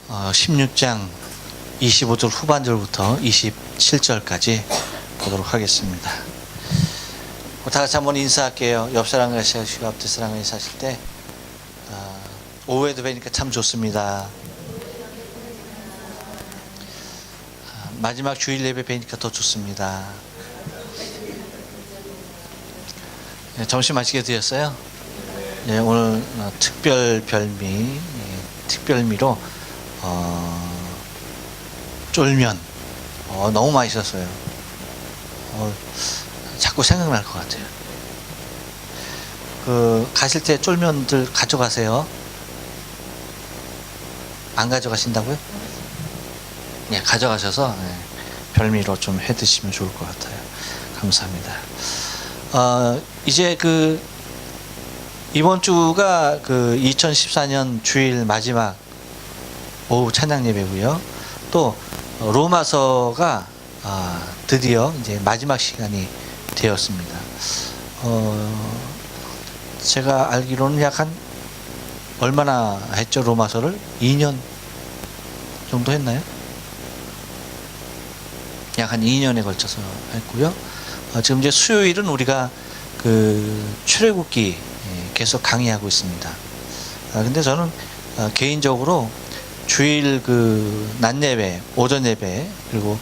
16장 25절 후반절부터 27절까지 보도록 하겠습니다. 다 같이 한번 인사할게요. 옆 사람과 인사하시고 앞뒤 사람과 인사하실 때 오후에도 뵈니까 참 좋습니다. 마지막 주일 예배 뵈니까 더 좋습니다. 점심 맛있게 드셨어요? 네, 오늘 특별 별미로 쫄면 너무 맛있었어요. 자꾸 생각날 것 같아요. 가실 때 쫄면들 가져가세요. 안 가져가신다고요? 네, 가져가셔서 별미로 좀 해 드시면 좋을 것 같아요. 감사합니다. 이제 이번 주가 2014년 주일 마지막 오후 찬양 예배고요. 또 로마서가 드디어 이제 마지막 시간이 되었습니다. 제가 알기로는 약 한 얼마나 했죠? 로마서를 2년 정도 했나요? 약 한 2년에 걸쳐서 했고요. 지금 이제 수요일은 우리가 출애굽기 계속 강의하고 있습니다. 근데 저는 개인적으로 주일 낮 예배, 오전 예배, 그리고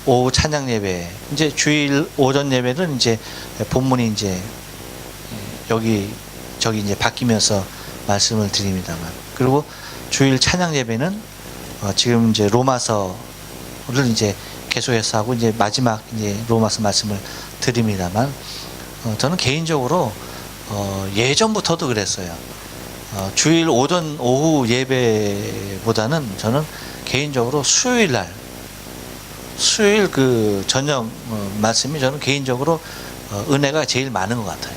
오후 찬양 예배, 이제 주일 오전 예배는 이제 본문이 이제 저기 이제 바뀌면서 말씀을 드립니다만, 그리고 주일 찬양 예배는 지금 이제 로마서를 이제 계속해서 하고 이제 마지막 이제 로마서 말씀을 드립니다만, 저는 개인적으로 예전부터도 그랬어요. 주일 오전 오후 예배보다는 저는 개인적으로 수요일 저녁 말씀이 저는 개인적으로 은혜가 제일 많은 것 같아요.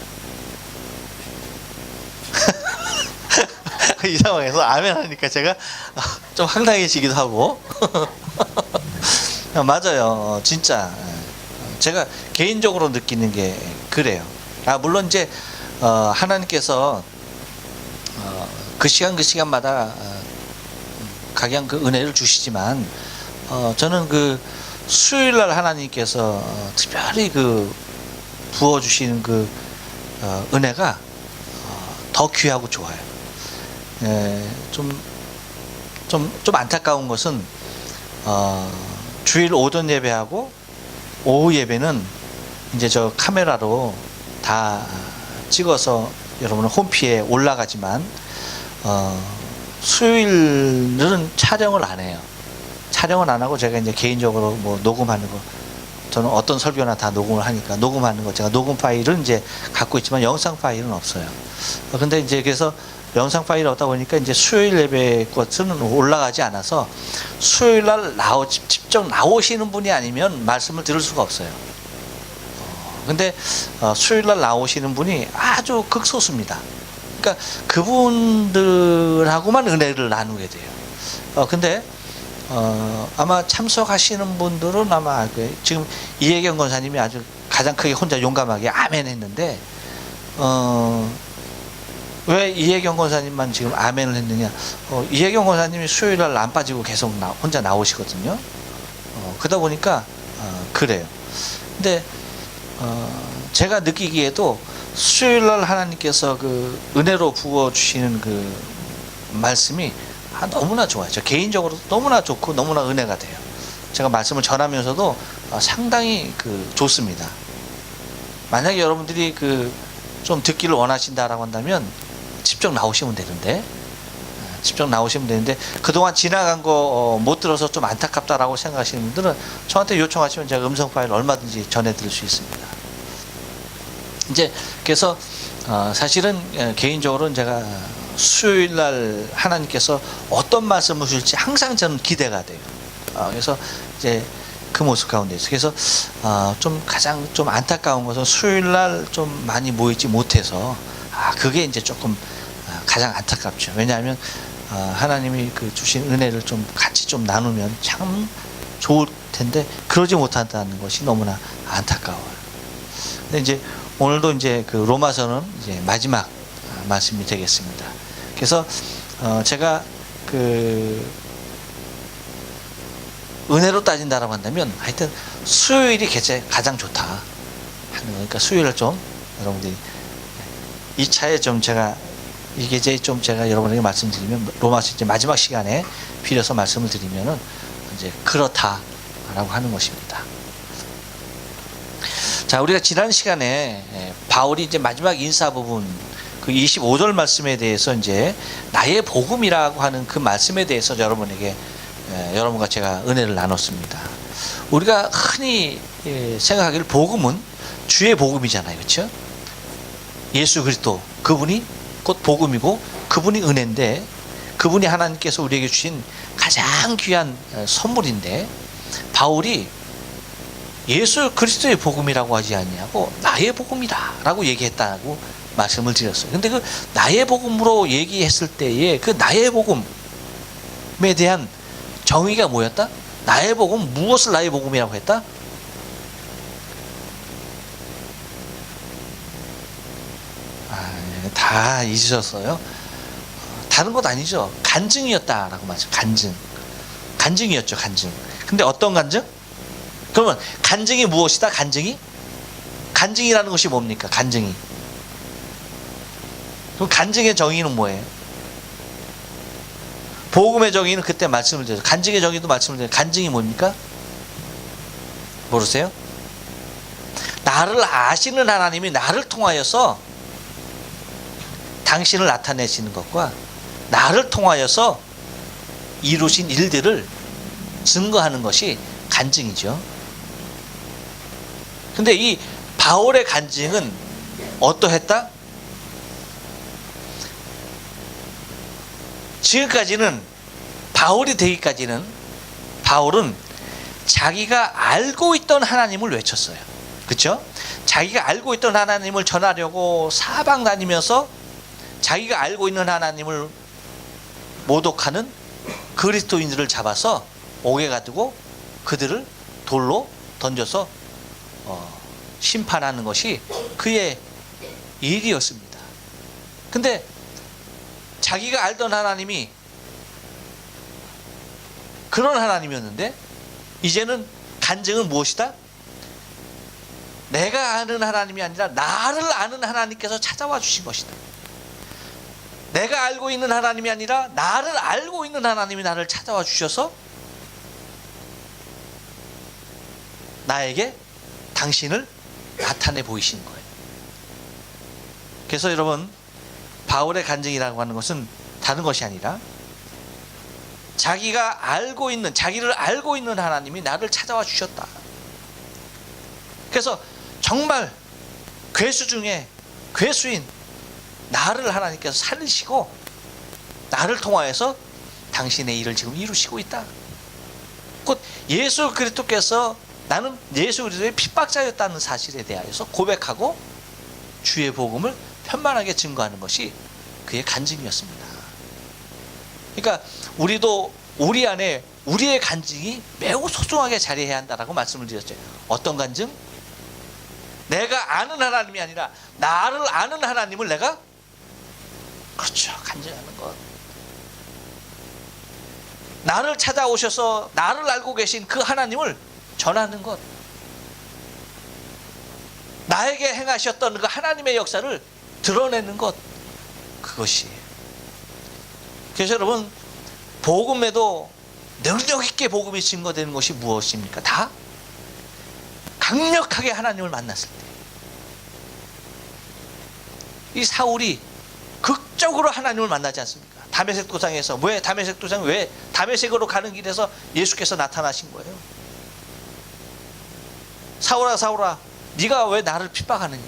이 상황에서 아멘 하니까 제가 좀 황당해지기도 하고 맞아요. 진짜 제가 개인적으로 느끼는 게 그래요. 물론 이제 하나님께서 그 시간마다 각양 은혜를 주시지만, 저는 수요일날 하나님께서 특별히 부어주시는 은혜가 더 귀하고 좋아요. 좀 안타까운 것은 주일 오전 예배하고 오후 예배는 이제 저 카메라로 다 찍어서 여러분은 홈피에 올라가지만 수요일은 촬영을 안 해요. 촬영을 안 하고 제가 이제 개인적으로 뭐 녹음하는 거, 저는 어떤 설교나 다 녹음을 하니까 녹음하는 거 제가 녹음 파일은 이제 갖고 있지만 영상 파일은 없어요. 근데 이제 그래서 영상 파일이 없다 보니까 이제 수요일 예배 것은 올라가지 않아서 수요일 날 직접 나오시는 분이 아니면 말씀을 들을 수가 없어요. 근데 수요일 날 나오시는 분이 아주 극소수입니다. 그러니까 그분들하고만 은혜를 나누게 돼요. 근데 아마 참석하시는 분들은 아마 지금 이혜경 권사님이 아주 가장 크게 혼자 용감하게 아멘 했는데, 왜 이혜경 권사님만 지금 아멘을 했느냐? 이혜경 권사님이 수요일 날 안 빠지고 계속 혼자 나오시거든요. 그러다 보니까 그래요. 근데 제가 느끼기에도 수요일 날 하나님께서 은혜로 부어 주시는 말씀이 너무나 좋아요. 저 개인적으로 너무나 좋고 너무나 은혜가 돼요. 제가 말씀을 전하면서도 상당히 좋습니다. 만약에 여러분들이 좀 듣기를 원하신다라고 한다면 직접 나오시면 되는데, 그동안 지나간 거 못 들어서 좀 안타깝다라고 생각하시는 분들은 저한테 요청하시면 제가 음성 파일 얼마든지 전해드릴 수 있습니다. 이제 그래서 사실은 개인적으로는 제가 수요일 날 하나님께서 어떤 말씀을 주실지 항상 저는 기대가 돼요. 그래서 이제 그 모습 가운데서 그래서 가장 좀 안타까운 것은 수요일 날 좀 많이 모이지 못해서 그게 이제 조금 가장 안타깝죠. 왜냐하면 하나님이 주신 은혜를 좀 같이 좀 나누면 참 좋을 텐데 그러지 못한다는 것이 너무나 안타까워요. 근데 이제 오늘도 이제 로마서는 이제 마지막 말씀이 되겠습니다. 그래서 제가 은혜로 따진다라고 한다면 하여튼 수요일이 가장 좋다 하는 거니까 수요일을 좀 여러분들이 이 차에 좀 제가 이게 이제 좀 제가 여러분에게 말씀드리면 로마서 이제 마지막 시간에 빌어서 말씀을 드리면은 이제 그렇다라고 하는 것입니다. 자, 우리가 지난 시간에 바울이 이제 마지막 인사 부분 그 25절 말씀에 대해서 이제 나의 복음이라고 하는 그 말씀에 대해서 여러분에게 여러분과 제가 은혜를 나눴습니다. 우리가 흔히 생각하기를 복음은 주의 복음이잖아요, 그렇죠? 예수 그리스도 그분이 곧 복음이고 그분이 은혜인데 그분이 하나님께서 우리에게 주신 가장 귀한 선물인데 바울이 예수 그리스도의 복음이라고 하지 않냐고 나의 복음이다 라고 얘기했다고 말씀을 드렸어요. 근데 그 나의 복음으로 얘기했을 때에 그 나의 복음에 대한 정의가 뭐였다? 나의 복음, 무엇을 나의 복음이라고 했다? 다 잊으셨어요? 다른 것 아니죠. 간증이었다라고 말했죠. 간증이었죠. 간증. 근데 어떤 간증? 그러면 간증이 무엇이다? 간증이라는 것이 뭡니까? 간증이. 그럼 간증의 정의는 뭐예요? 복음의 정의는 그때 말씀을 드렸죠. 간증의 정의도 말씀을 드렸죠. 간증이 뭡니까? 모르세요? 나를 아시는 하나님이 나를 통하여서 당신을 나타내시는 것과 나를 통하여서 이루신 일들을 증거하는 것이 간증이죠. 근데 이 바울의 간증은 어떠했다? 지금까지는 바울이 되기까지는 바울은 자기가 알고 있던 하나님을 외쳤어요. 그렇죠? 자기가 알고 있던 하나님을 전하려고 사방 다니면서 자기가 알고 있는 하나님을 모독하는 그리스도인들을 잡아서 옥에 가두고 그들을 돌로 던져서 심판하는 것이 그의 일이었습니다. 근데 자기가 알던 하나님이 그런 하나님이었는데 이제는 간증은 무엇이다? 내가 아는 하나님이 아니라 나를 아는 하나님께서 찾아와 주신 것이다. 내가 알고 있는 하나님이 아니라 나를 알고 있는 하나님이 나를 찾아와 주셔서 나에게 당신을 나타내 보이시는 거예요. 그래서 여러분 바울의 간증이라고 하는 것은 다른 것이 아니라 자기를 알고 있는 하나님이 나를 찾아와 주셨다. 그래서 정말 괴수 중에 괴수인 나를 하나님께서 살리시고 나를 통하여서 당신의 일을 지금 이루시고 있다. 곧 예수 그리스도께서 나는 예수 그리스도의 핍박자였다는 사실에 대하여서 고백하고 주의 복음을 편만하게 증거하는 것이 그의 간증이었습니다. 그러니까 우리도 우리 안에 우리의 간증이 매우 소중하게 자리해야 한다라고 말씀을 드렸죠. 어떤 간증? 내가 아는 하나님이 아니라 나를 아는 하나님을 내가 그렇죠. 간증하는 것. 나를 찾아오셔서 나를 알고 계신 그 하나님을 전하는 것. 나에게 행하셨던 그 하나님의 역사를 드러내는 것. 그것이. 그래서 여러분 복음에도 능력 있게 복음이 증거되는 것이 무엇입니까? 다 강력하게 하나님을 만났을 때. 이 사울이 극적으로 하나님을 만나지 않습니까? 다메섹 도상에서 왜 다메섹으로 가는 길에서 예수께서 나타나신 거예요. 사울아 사울아 네가 왜 나를 핍박하느냐?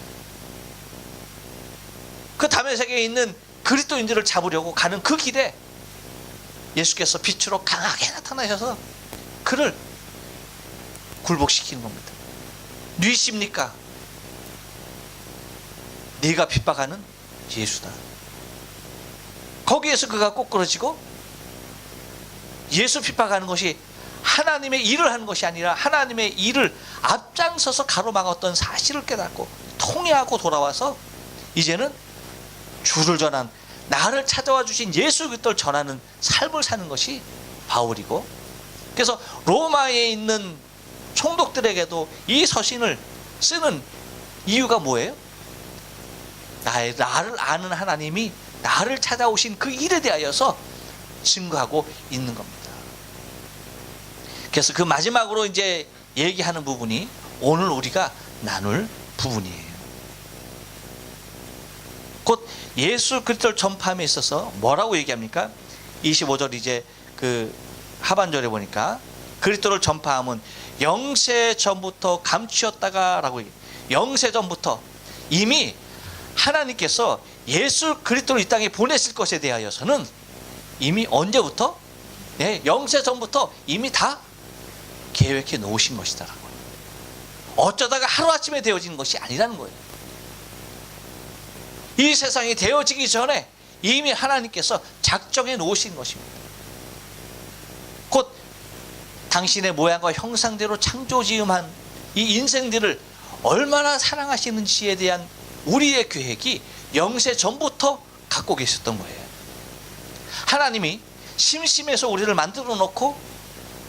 그 다메섹에 있는 그리스도인들을 잡으려고 가는 그 길에 예수께서 빛으로 강하게 나타나셔서 그를 굴복시키는 겁니다. 뉘십니까? 네가 핍박하는 예수다. 거기에서 그가 꼬꾸러지고 예수 핍박하는 것이 하나님의 일을 하는 것이 아니라 하나님의 일을 앞장서서 가로막았던 사실을 깨닫고 통회하고 돌아와서 이제는 주를 전한 나를 찾아와 주신 예수 그리스도를 전하는 삶을 사는 것이 바울이고, 그래서 로마에 있는 총독들에게도 이 서신을 쓰는 이유가 뭐예요? 나를 아는 하나님이 나를 찾아오신 그 일에 대하여서 증거하고 있는 겁니다. 그래서 그 마지막으로 이제 얘기하는 부분이 오늘 우리가 나눌 부분이에요. 곧 예수 그리스도를 전파함에 있어서 뭐라고 얘기합니까? 25절 이제 그 하반절에 보니까 그리스도를 전파함은 영세 전부터 감추었다가 라고 얘기해요. 영세 전부터 이미 하나님께서 예수 그리스도를 이 땅에 보내실 것에 대하여서는 이미 언제부터? 네, 영세 전부터 이미 다 계획해 놓으신 것이다라고. 어쩌다가 하루아침에 되어지는 것이 아니라는 거예요. 이 세상이 되어지기 전에 이미 하나님께서 작정해 놓으신 것입니다. 곧 당신의 모양과 형상대로 창조지음한 이 인생들을 얼마나 사랑하시는지에 대한 우리의 계획이 영세 전부터 갖고 계셨던 거예요. 하나님이 심심해서 우리를 만들어 놓고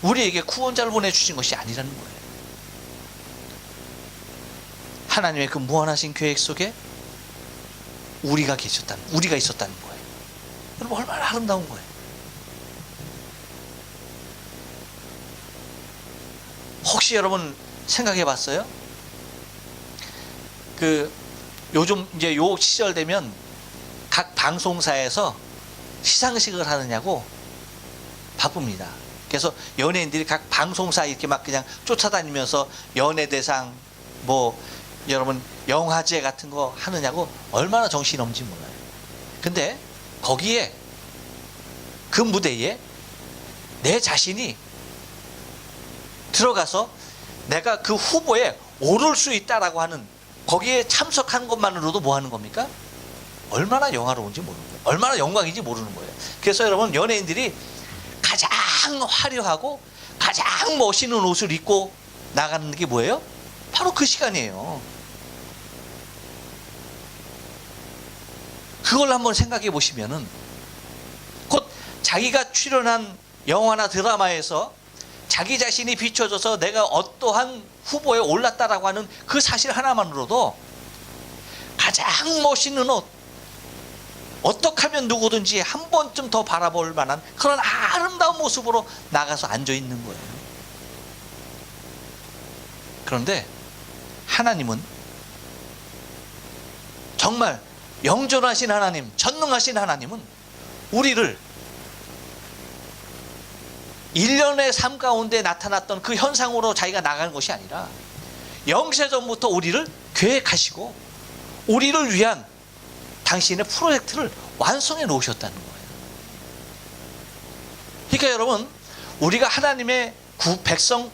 우리에게 구원자를 보내주신 것이 아니라는 거예요. 하나님의 그 무한하신 계획 속에 우리가 있었다는 거예요. 여러분, 얼마나 아름다운 거예요. 혹시 여러분 생각해 봤어요? 요즘 이제 요 시절 되면 각 방송사에서 시상식을 하느냐고 바쁩니다. 그래서 연예인들이 각 방송사 이렇게 막 그냥 쫓아다니면서 연예대상 여러분 영화제 같은 거 하느냐고 얼마나 정신없는지 몰라요. 근데 거기에 그 무대에 내 자신이 들어가서 내가 그 후보에 오를 수 있다라고 하는 거기에 참석한 것만으로도 뭐 하는 겁니까? 얼마나 영화로운지 모르는 거예요. 얼마나 영광인지 모르는 거예요. 그래서 여러분 연예인들이 가장 화려하고 가장 멋있는 옷을 입고 나가는 게 뭐예요? 바로 그 시간이에요. 그걸 한번 생각해 보시면은 곧 자기가 출연한 영화나 드라마에서 자기 자신이 비춰져서 내가 어떠한 후보에 올랐다라고 하는 그 사실 하나만으로도 가장 멋있는 옷, 어떻게 하면 누구든지 한 번쯤 더 바라볼 만한 그런 아름다운 모습으로 나가서 앉아 있는 거예요. 그런데 하나님은 정말 영존하신 하나님, 전능하신 하나님은 우리를 일련의 삶 가운데 나타났던 그 현상으로 자기가 나가는 것이 아니라 영세전부터 우리를 계획하시고 우리를 위한 당신의 프로젝트를 완성해 놓으셨다는 거예요. 그러니까 여러분, 우리가 하나님의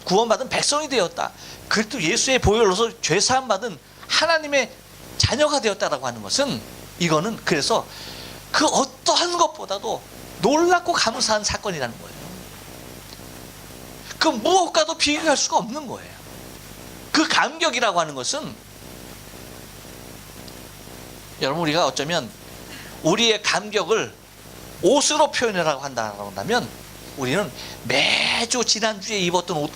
구원받은 백성이 되었다. 그리스도 예수의 보혈로서 죄사함 받은 하나님의 자녀가 되었다라고 하는 것은 이거는 그래서 그 어떠한 것보다도 놀랍고 감사한 사건이라는 거예요. 그 무엇과도 비교할 수가 없는 거예요. 그 감격이라고 하는 것은 여러분, 우리가 어쩌면 우리의 감격을 옷으로 표현하라고 한다면 우리는 매주 지난주에 입었던 옷,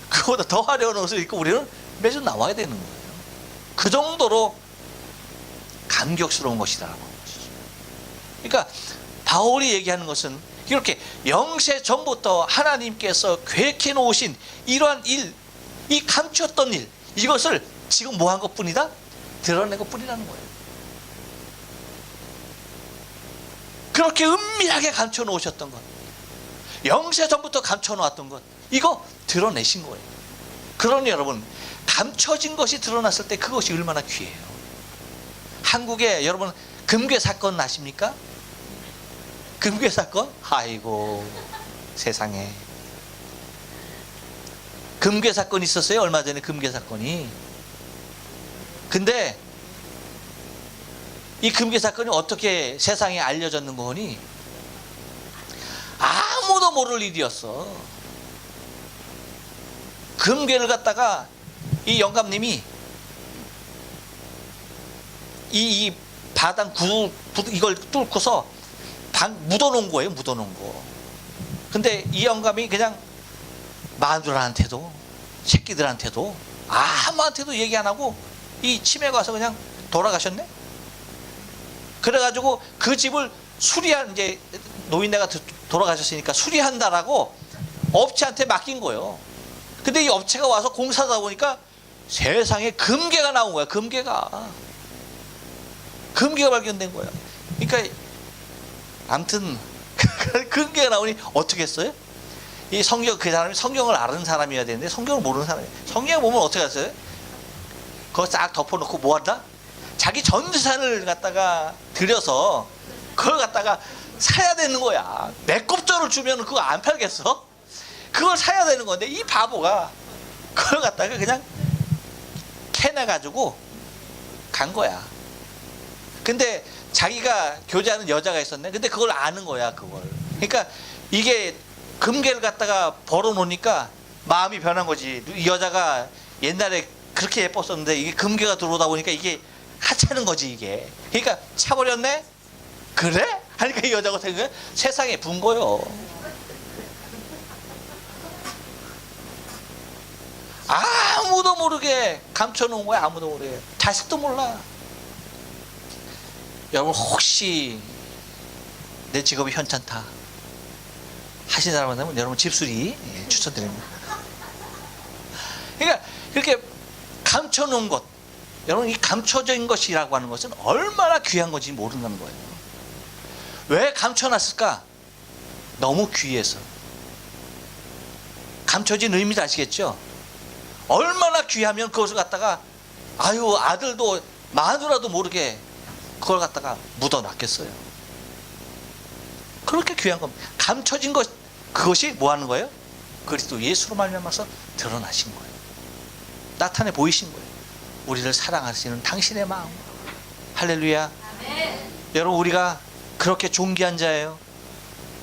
그보다 더 화려한 옷을 입고 우리는 매주 나와야 되는 거예요. 그 정도로 감격스러운 것이다라고 하는 것이죠. 그러니까 바울이 얘기하는 것은 이렇게 영세 전부터 하나님께서 계획해 놓으신 이러한 일, 이 감추었던 일, 이것을 지금 뭐 한 것뿐이다? 드러낸 것뿐이라는 거예요. 그렇게 은밀하게 감춰 놓으셨던 것, 영세 전부터 감춰 놓았던 것, 이거 드러내신 거예요. 그러니 여러분, 감춰진 것이 드러났을 때 그것이 얼마나 귀해요. 한국에 여러분 금괴 사건 아십니까? 금괴 사건? 아이고 세상에, 금괴 사건이 있었어요. 얼마 전에 금괴 사건이. 근데 이 금괴 사건이 어떻게 세상에 알려졌는 거니? 아무도 모를 일이었어. 금괴를 갖다가 이 영감님이 이 바닥 이걸 뚫고서 묻어놓은 거예요. 묻어놓은 거. 근데 이 영감이 그냥 마누라한테도 새끼들한테도 아무한테도 얘기 안 하고 이 치매가 와서 그냥 돌아가셨네. 그래가지고 그 집을 이제 노인네가 돌아가셨으니까 수리한다라고 업체한테 맡긴 거예요. 근데 이 업체가 와서 공사하다 보니까 세상에 금괴가 나온 거야. 금괴가 발견된 거야. 그러니까 아무튼 금괴가 나오니 어떻게 했어요? 이 성경, 그 사람이 성경을 아는 사람이어야 되는데 성경을 모르는 사람이에요. 성경을 보면 어떻게 했어요? 그거 싹 덮어놓고 뭐 한다? 자기 전 재산을 갖다가 들여서 그걸 갖다가 사야 되는 거야. 매kop절을 주면 그거 안 팔겠어? 그걸 사야 되는 건데 이 바보가 그걸 갖다가 그냥 캐내가지고 간 거야. 근데 자기가 교제하는 여자가 있었네. 근데 그걸 아는 거야, 그걸. 그러니까 이게 금괴를 갖다가 벌어놓으니까 마음이 변한 거지. 이 여자가 옛날에 그렇게 예뻤었는데 이게 금괴가 들어오다 보니까 이게 하찮은 거지, 이게. 그러니까 차버렸네? 그래? 하니까 이 여자가 생각해. 세상에 분 거요. 아무도 모르게 감춰놓은 거야. 아무도 모르게. 자식도 몰라. 여러분 혹시 내 직업이 현찮다 하시는 사람은 여러분 집수리 추천드립니다. 그러니까 그렇게 감춰놓은 것, 여러분 이 감춰진 것이라고 하는 것은 얼마나 귀한 건지 모른다는 거예요. 왜 감춰놨을까? 너무 귀해서. 감춰진 의미도 아시겠죠? 얼마나 귀하면 그것을 갖다가 아들도 마누라도 모르게 그걸 갖다가 묻어놨겠어요. 그렇게 귀한 겁니다. 감춰진 것, 그것이 뭐 하는 거예요? 그리스도 예수로 말미암아서 드러나신 거예요. 나타내 보이신 거예요. 우리를 사랑하시는 당신의 마음. 할렐루야. 아멘. 여러분 우리가 그렇게 존귀한 자예요.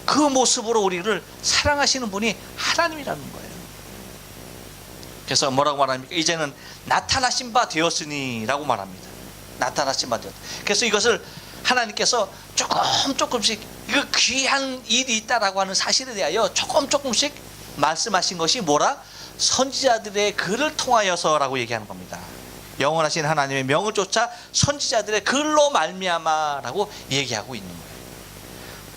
그 모습으로 우리를 사랑하시는 분이 하나님이라는 거예요. 그래서 뭐라고 말합니까? 이제는 나타나신 바 되었으니 라고 말합니다. 나타나신 바 되었다. 그래서 이것을 하나님께서 조금씩 이거 귀한 일이 있다라고 하는 사실에 대하여 조금씩 말씀하신 것이 뭐라? 선지자들의 글을 통하여서라고 얘기하는 겁니다. 영원하신 하나님의 명을 쫓아 선지자들의 글로 말미암아라고 얘기하고 있는 거예요.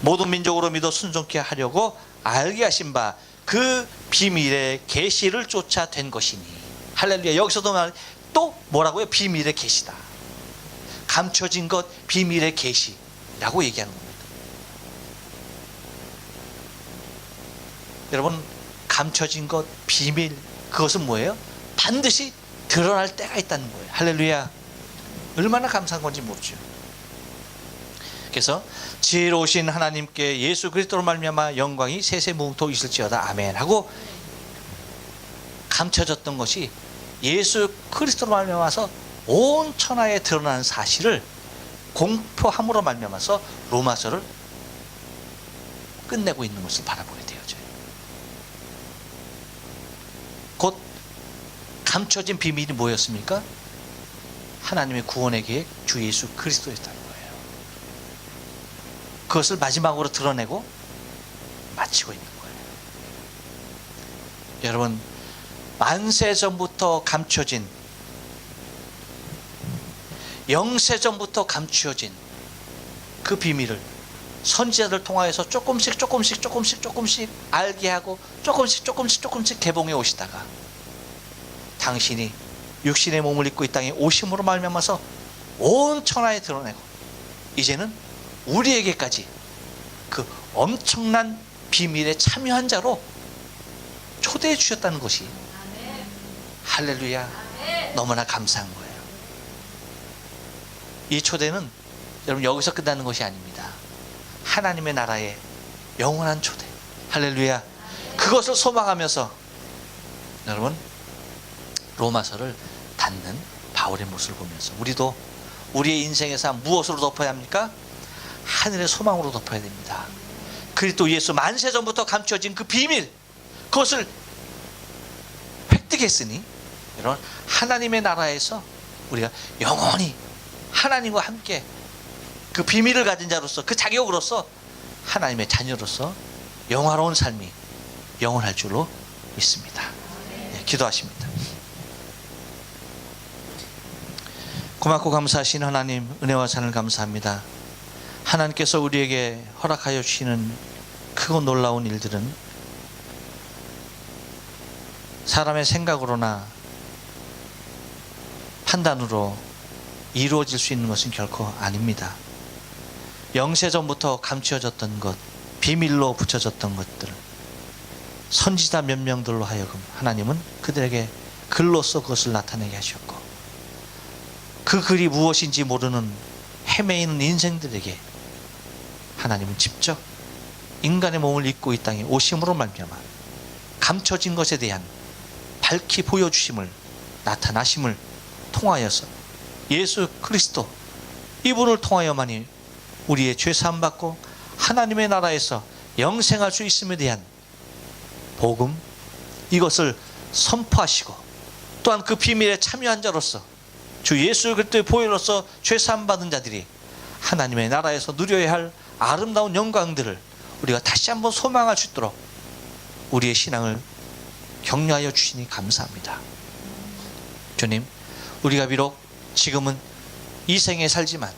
모든 민족으로 믿어 순종케 하려고 알게 하신 바 그 비밀의 계시를 쫓아 된 것이니. 할렐루야. 여기서도 또 뭐라고요? 비밀의 계시다. 감춰진 것 비밀의 계시라고 얘기하는 겁니다. 여러분 감춰진 것 비밀, 그것은 뭐예요? 반드시 드러날 때가 있다는 거예요. 할렐루야. 얼마나 감사한 건지 모르죠. 그래서 지혜로우신 하나님께 예수 그리스도로 말미암아 영광이 세세무궁토 있을지어다. 아멘 하고 감춰졌던 것이 예수 그리스도로 말미암아서 온 천하에 드러나는 사실을 공표함으로 말미암아서 로마서를 끝내고 있는 것을 바라보게 되어져요. 곧 감춰진 비밀이 뭐였습니까? 하나님의 구원의 계획 주 예수 그리스도였다는 거예요. 그것을 마지막으로 드러내고 마치고 있는 거예요. 여러분 만세 전부터 감춰진, 영세 전부터 감추어진 그 비밀을 선지자들 통하여서 조금씩 알게 하고 조금씩 개봉해 오시다가 당신이 육신의 몸을 입고 이 땅에 오심으로 말미암아서 온 천하에 드러내고 이제는 우리에게까지 그 엄청난 비밀에 참여한 자로 초대해 주셨다는 것이 할렐루야. 너무나 감사한 거예요. 이 초대는 여러분 여기서 끝나는 것이 아닙니다. 하나님의 나라의 영원한 초대. 할렐루야. 그것을 소망하면서 여러분 로마서를 닫는 바울의 모습을 보면서 우리도 우리의 인생에서 무엇으로 덮어야 합니까? 하늘의 소망으로 덮어야 됩니다. 그리스도 예수 만세 전부터 감춰진 그 비밀, 그것을 획득했으니 여러분 하나님의 나라에서 우리가 영원히 하나님과 함께 그 비밀을 가진 자로서 그 자격으로서 하나님의 자녀로서 영화로운 삶이 영원할 줄로 믿습니다. 예, 기도하십니다. 고맙고 감사하신 하나님, 은혜와 찬을 감사합니다. 하나님께서 우리에게 허락하여 주시는 크고 놀라운 일들은 사람의 생각으로나 판단으로 이루어질 수 있는 것은 결코 아닙니다. 영세전부터 감추어졌던 것, 비밀로 붙여졌던 것들, 선지자 몇 명들로 하여금 하나님은 그들에게 글로써 그것을 나타내게 하셨고, 그 글이 무엇인지 모르는 헤매이는 인생들에게 하나님은 직접 인간의 몸을 입고 이 땅에 오심으로 말미암아 감춰진 것에 대한 밝히 보여주심을, 나타나심을 통하여서 예수 그리스도 이분을 통하여만이 우리의 죄 사함 받고 하나님의 나라에서 영생할 수 있음에 대한 복음, 이것을 선포하시고 또한 그 비밀에 참여한 자로서 주 예수 그리스도의 보혈로서 죄 사함 받은 자들이 하나님의 나라에서 누려야 할 아름다운 영광들을 우리가 다시 한번 소망할 수 있도록 우리의 신앙을 격려하여 주시니 감사합니다. 주님, 우리가 비록 지금은 이 생에 살지만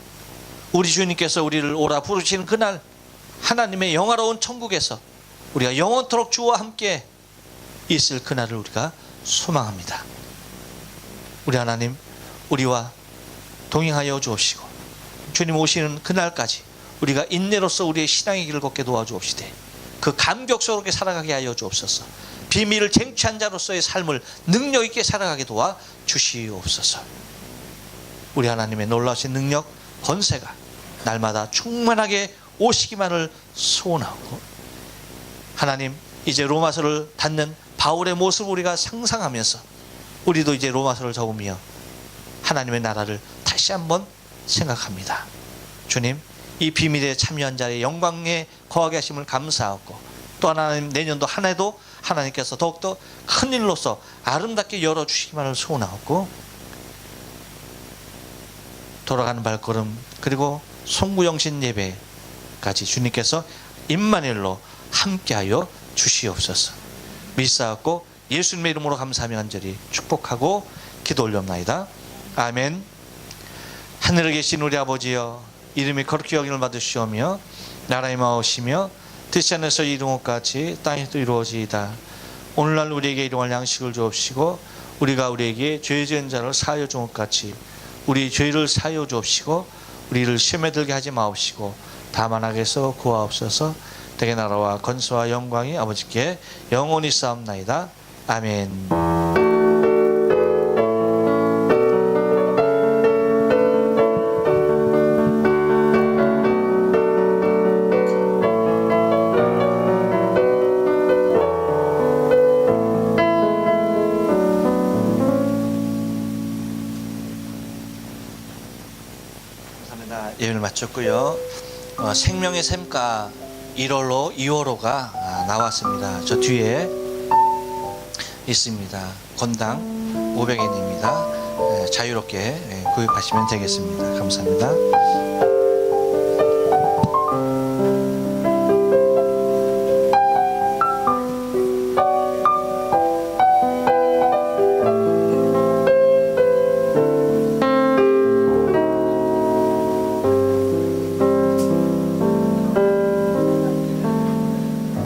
우리 주님께서 우리를 오라 부르시는 그날 하나님의 영화로운 천국에서 우리가 영원토록 주와 함께 있을 그날을 우리가 소망합니다. 우리 하나님, 우리와 동행하여 주옵시고 주님 오시는 그날까지 우리가 인내로서 우리의 신앙의 길을 걷게 도와주옵시되 그 감격스럽게 살아가게 하여 주옵소서. 비밀을 쟁취한 자로서의 삶을 능력 있게 살아가게 도와 주시옵소서. 우리 하나님의 놀라우신 능력, 권세가 날마다 충만하게 오시기만을 소원하고, 하나님, 이제 로마서를 닫는 바울의 모습을 우리가 상상하면서 우리도 이제 로마서를 적으며 하나님의 나라를 다시 한번 생각합니다. 주님, 이 비밀에 참여한 자의 영광에 거하게 하심을 감사하고, 또 하나님, 내년도 한 해도 하나님께서 더욱더 큰 일로서 아름답게 열어주시기만을 소원하고, 돌아가는 발걸음 그리고 송구영신 예배까지 주님께서 임마누엘로 함께하여 주시옵소서. 믿사옵고 예수님의 이름으로 감사하며 간절히 축복하고 기도 올려옵나이다. 아멘. 하늘에 계신 우리 아버지여, 이름이 거룩히 여김을 받으시오며 나라의 마오시며 뜻이 하늘에서 이루는 것 같이 땅에도 이루어지이다. 오늘날 우리에게 일용할 양식을 주옵시고 우리가 우리에게 죄 지은 자를 사하여 준 것 같이 우리 죄를 사하여 주옵시고 우리를 시험에 들게 하지 마옵시고 다만 악에서 구하옵소서. 대개 나라와 권세와 영광이 아버지께 영원히 싸움나이다. 아멘. 예배를 마쳤고요. 생명의 샘가 1월로 2월호가 나왔습니다. 저 뒤에 있습니다. 건당 500엔입니다. 자유롭게 구입하시면 되겠습니다. 감사합니다.